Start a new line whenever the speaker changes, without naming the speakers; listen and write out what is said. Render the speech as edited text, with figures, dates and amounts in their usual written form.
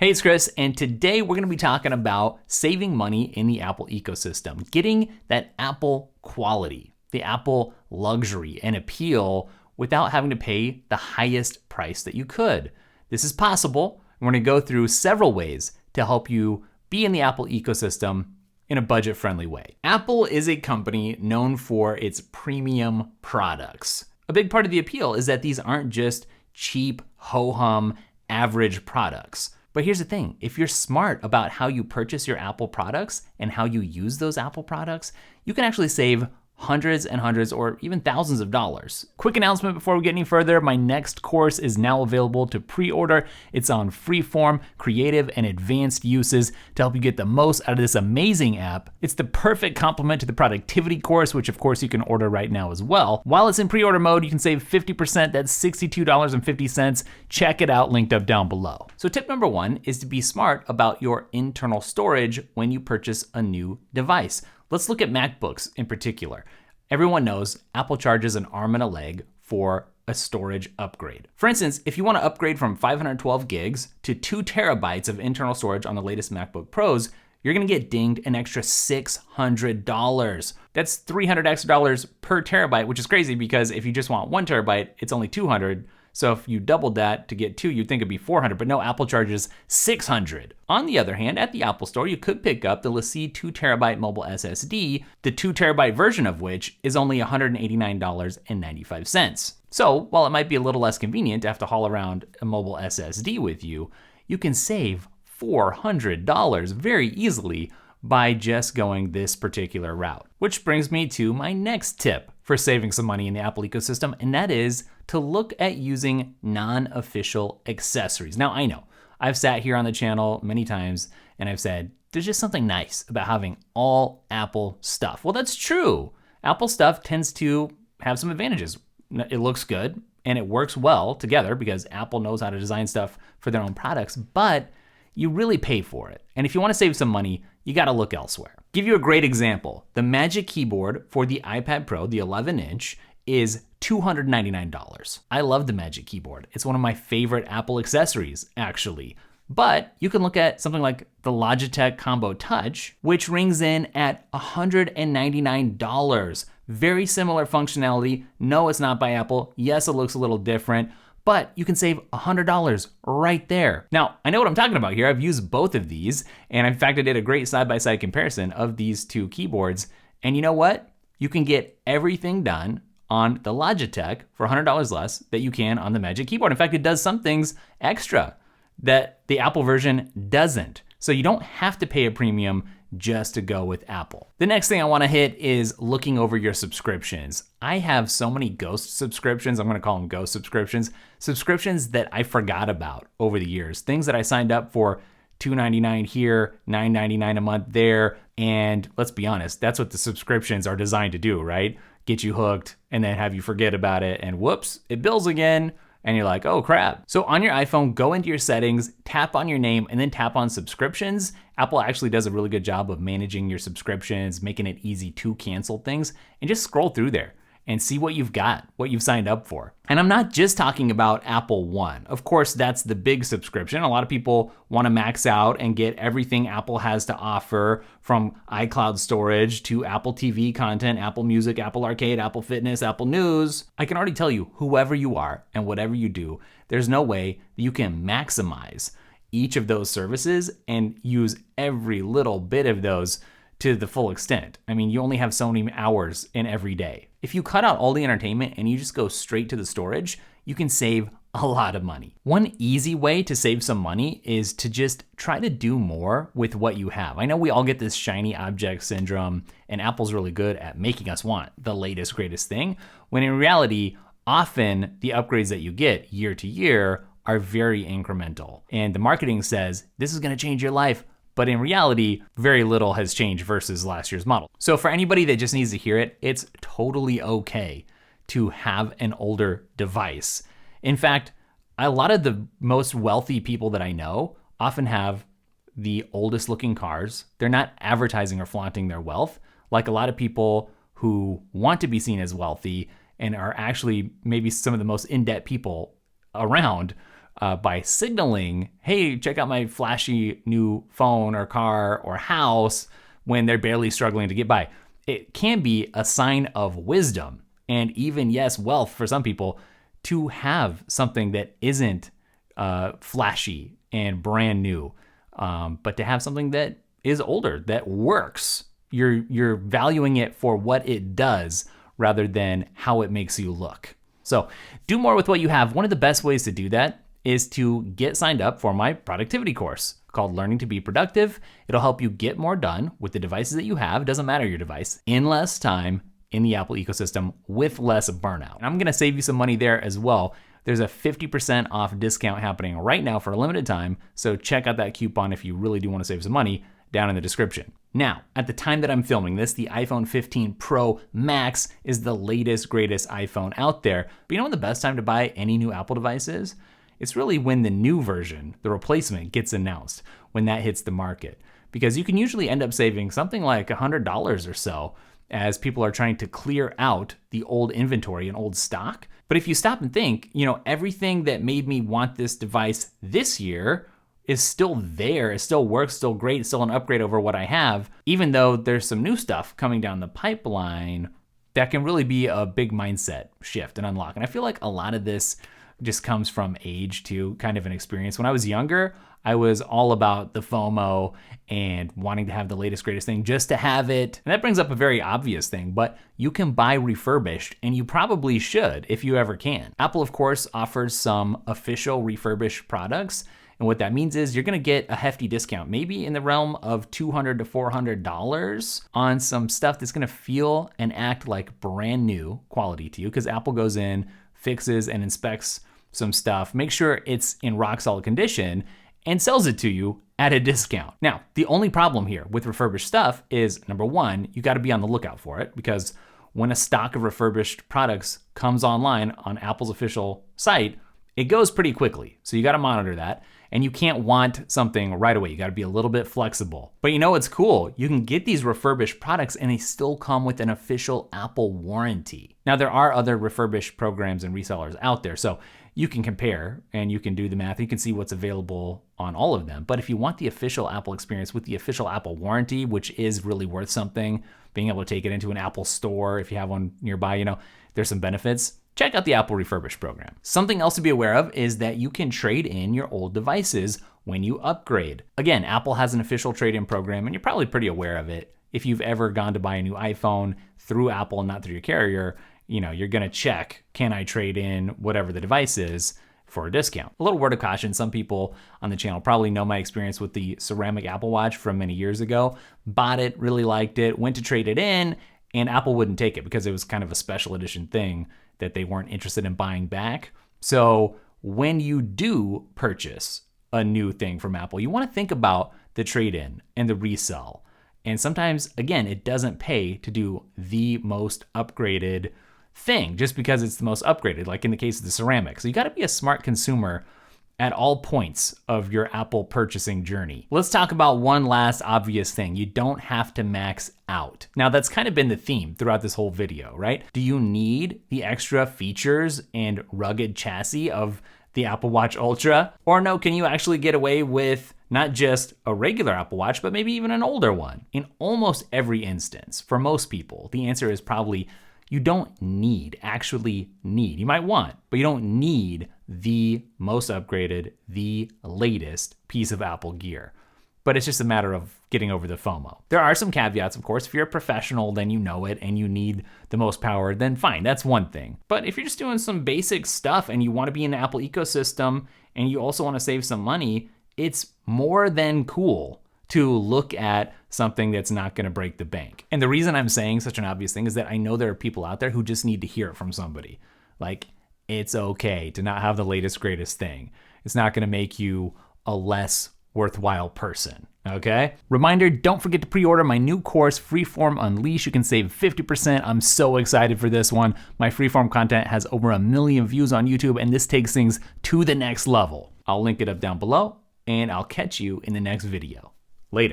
Hey, it's Chris, and today we're going to be talking about saving money in the Apple ecosystem, getting that Apple quality, the Apple luxury and appeal without having to pay the highest price that you could. This is possible. We're going to go through several ways to help you be in the Apple ecosystem in a budget-friendly way. Apple is a company known for its premium products. A big part of the appeal is that these aren't just cheap, ho-hum, average products. But here's the thing, if you're smart about how you purchase your Apple products and how you use those Apple products, you can actually save hundreds and hundreds or even thousands of dollars. Quick announcement before we get any further, my next course is now available to pre-order. It's on freeform, creative, and advanced uses to help you get the most out of this amazing app. It's the perfect complement to the productivity course, which of course you can order right now as well. While it's in pre-order mode, you can save 50%, that's $62.50. Check it out, linked up down below. So tip number one is to be smart about your internal storage when you purchase a new device. Let's look at MacBooks in particular. Everyone knows Apple charges an arm and a leg for a storage upgrade. For instance, if you want to upgrade from 512 gigs to 2 terabytes of internal storage on the latest MacBook Pros, you're gonna get dinged an extra $600. That's $300 extra per terabyte, which is crazy because if you just want 1 terabyte, it's only $200. So if you doubled that to get 2, you'd think it'd be $400, but no, Apple charges $600. On the other hand, at the Apple Store, you could pick up the LaCie 2 terabyte mobile SSD, the 2 terabyte version of which is only $189.95. So while it might be a little less convenient to have to haul around a mobile SSD with you, you can save $400 very easily by just going this particular route. Which brings me to my next tip for saving some money in the Apple ecosystem, and that is to look at using non-official accessories. Now, I know I've sat here on the channel many times and I've said, there's just something nice about having all Apple stuff. Well, that's true. Apple stuff tends to have some advantages. It looks good and it works well together because Apple knows how to design stuff for their own products, but you really pay for it. And if you want to save some money, you got to look elsewhere. Give you a great example. The Magic Keyboard for the iPad Pro, the 11-inch, is $299. I love the Magic Keyboard. It's one of my favorite Apple accessories, actually. But you can look at something like the Logitech Combo Touch, which rings in at $199. Very similar functionality. No, it's not by Apple. Yes, it looks a little different, but you can save $100 right there. Now, I know what I'm talking about here. I've used both of these, and in fact, I did a great side-by-side comparison of these two keyboards. And you know what? You can get everything done on the Logitech for $100 less that you can on the Magic Keyboard. In fact, it does some things extra that the Apple version doesn't. So you don't have to pay a premium just to go with Apple. The next thing I wanna hit is looking over your subscriptions. I have so many ghost subscriptions, I'm gonna call them ghost subscriptions that I forgot about over the years. Things that I signed up for $2.99 here, $9.99 a month there, and let's be honest, that's what the subscriptions are designed to do, right? Get you hooked and then have you forget about it, and whoops, it bills again. And you're like, oh crap. So on your iPhone, go into your settings, tap on your name, and then tap on subscriptions. Apple actually does a really good job of managing your subscriptions, making it easy to cancel things, and just scroll through there and see what you've got, what you've signed up for. And I'm not just talking about Apple One. Of course, that's the big subscription. A lot of people want to max out and get everything Apple has to offer, from iCloud storage to Apple TV content, Apple Music, Apple Arcade, Apple Fitness, Apple News. I can already tell you, whoever you are and whatever you do, there's no way that you can maximize each of those services and use every little bit of those to the full extent. I mean, you only have so many hours in every day. If you cut out all the entertainment and you just go straight to the storage, you can save a lot of money. One easy way to save some money is to just try to do more with what you have. I know we all get this shiny object syndrome, and Apple's really good at making us want the latest, greatest thing, when in reality, often the upgrades that you get year to year are very incremental. And the marketing says, this is gonna change your life. But in reality, very little has changed versus last year's model. So for anybody that just needs to hear it, it's totally okay to have an older device. In fact, a lot of the most wealthy people that I know often have the oldest looking cars. They're not advertising or flaunting their wealth like a lot of people who want to be seen as wealthy and are actually maybe some of the most in-debt people around by signaling, hey, check out my flashy new phone or car or house when they're barely struggling to get by. It can be a sign of wisdom and even, yes, wealth for some people to have something that isn't flashy and brand new, but to have something that is older, that works. You're valuing it for what it does rather than how it makes you look. So do more with what you have. One of the best ways to do that is to get signed up for my productivity course called Learning to Be Productive. It'll help you get more done with the devices that you have, it doesn't matter your device, in less time in the Apple ecosystem with less burnout. And I'm gonna save you some money there as well. There's a 50% off discount happening right now for a limited time, so check out that coupon if you really do wanna save some money down in the description. Now, at the time that I'm filming this, the iPhone 15 Pro Max is the latest, greatest iPhone out there. But you know when the best time to buy any new Apple device is? It's really when the new version, the replacement, gets announced, when that hits the market. Because you can usually end up saving something like $100 or so as people are trying to clear out the old inventory and old stock. But if you stop and think, everything that made me want this device this year is still there, it still works, still great, it's still an upgrade over what I have, even though there's some new stuff coming down the pipeline that can really be a big mindset shift and unlock. And I feel like a lot of this just comes from age too, kind of an experience. When I was younger, I was all about the FOMO and wanting to have the latest, greatest thing just to have it. And that brings up a very obvious thing, but you can buy refurbished, and you probably should if you ever can. Apple, of course, offers some official refurbished products. And what that means is you're gonna get a hefty discount, maybe in the realm of $200 to $400 on some stuff that's gonna feel and act like brand new quality to you, because Apple goes in, fixes and inspects some stuff, make sure it's in rock solid condition, and sells it to you at a discount. Now, the only problem here with refurbished stuff is, number one, you gotta be on the lookout for it, because when a stock of refurbished products comes online on Apple's official site, it goes pretty quickly. So you gotta monitor that. And you can't want something right away. You gotta be a little bit flexible. But you know what's cool? You can get these refurbished products and they still come with an official Apple warranty. Now there are other refurbished programs and resellers out there, so you can compare and you can do the math. You can see what's available on all of them. But if you want the official Apple experience with the official Apple warranty, which is really worth something, being able to take it into an Apple store if you have one nearby, there's some benefits. Check out the Apple Refurbished program. Something else to be aware of is that you can trade in your old devices when you upgrade. Again, Apple has an official trade-in program, and you're probably pretty aware of it. If you've ever gone to buy a new iPhone through Apple, not through your carrier, you're gonna check, can I trade in whatever the device is for a discount? A little word of caution, some people on the channel probably know my experience with the ceramic Apple Watch from many years ago. Bought it, really liked it, went to trade it in, and Apple wouldn't take it because it was kind of a special edition thing that they weren't interested in buying back. So when you do purchase a new thing from Apple, you want to think about the trade-in and the resell. And sometimes, again, it doesn't pay to do the most upgraded thing just because it's the most upgraded, like in the case of the ceramic. So you got to be a smart consumer at all points of your Apple purchasing journey. Let's talk about one last obvious thing. You don't have to max out. Now that's kind of been the theme throughout this whole video, right? Do you need the extra features and rugged chassis of the Apple Watch Ultra? Or no, can you actually get away with not just a regular Apple Watch, but maybe even an older one? In almost every instance, for most people, the answer is probably you don't actually need. You might want, but you don't need the most upgraded, the latest piece of Apple gear. But it's just a matter of getting over the FOMO. There are some caveats, of course. If you're a professional, then you know it and you need the most power, then fine, that's one thing. But if you're just doing some basic stuff and you want to be in the Apple ecosystem and you also want to save some money, it's more than cool to look at something that's not gonna break the bank. And the reason I'm saying such an obvious thing is that I know there are people out there who just need to hear it from somebody. Like, it's okay to not have the latest, greatest thing. It's not gonna make you a less worthwhile person, okay? Reminder, don't forget to pre-order my new course, Freeform Unleash. You can save 50%. I'm so excited for this one. My freeform content has over 1 million views on YouTube, and this takes things to the next level. I'll link it up down below, and I'll catch you in the next video. Later.